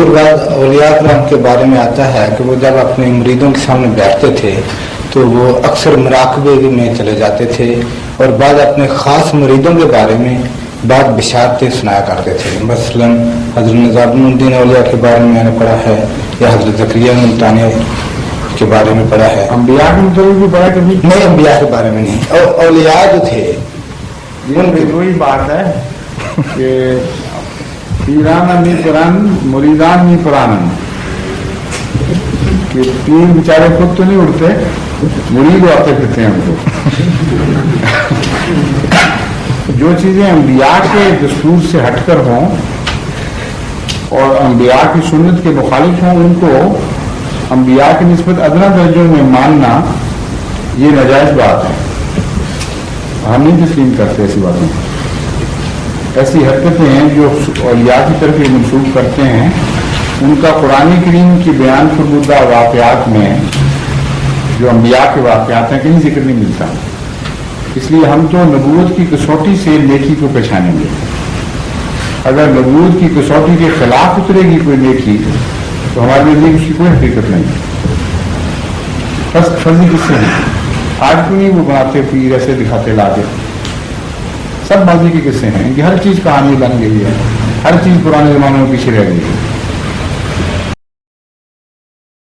پھر بعد اولیاء کرام کے بارے میں آتا ہے کہ وہ جب اپنے مریدوں کے سامنے بیٹھتے تھے تو وہ اکثر مراقبے میں چلے جاتے تھے اور بعد اپنے خاص مریدوں کے بارے میں بعد بشارتیں سنایا کرتے تھے. مثلا حضرت نظام الدین اولیاء کے بارے میں نے پڑھا ہے, یا حضرت زکریا ملتانی کے بارے میں پڑھا ہے. انبیاء کے متعلق بھی پڑھا کبھی؟ نہیں, انبیاء کے بارے میں نہیں. اور اولیاء جو تھے وہی بات ہے کہ پیران نہیں قرآن مریدان نہیں قرآن, کہ پیر بیچارے خود تو نہیں اڑتے, مرید آتے پھرتے ہیں ہم کو. جو چیزیں انبیاء کے دستور سے ہٹ کر ہوں اور انبیاء کی سنت کے مخالف ہوں, ان کو انبیاء کی نسبت ادنا درجوں میں ماننا یہ ناجائز بات ہے. ہم نہیں تسلیم کرتے ایسی باتیں. ایسی حرکتیں ہیں جو اولیاء کی طرف یہ منسوخ کرتے ہیں, ان کا قرآن کریم کی بیان فرمودہ واقعات میں جو انبیاء کے واقعات ہیں کہیں ذکر نہیں ملتا. اس لیے ہم تو نبوت کی کسوٹی سے نیکی کو پہچانیں گے. اگر نبوت کی کسوٹی کے خلاف اترے گی کوئی نیکی تو ہمارے لیے اس کی کوئی حقیقت نہیں. فرضی کس سے ہیں؟ آج کیوں نہیں وہ بناتے پیر ایسے دکھاتے لا کے؟ سب ماضی کے قصے ہیں کہ ہر چیز کہانی بن گئی ہے, ہر چیز پرانے زمانے میں پیچھے رہ گئی ہے.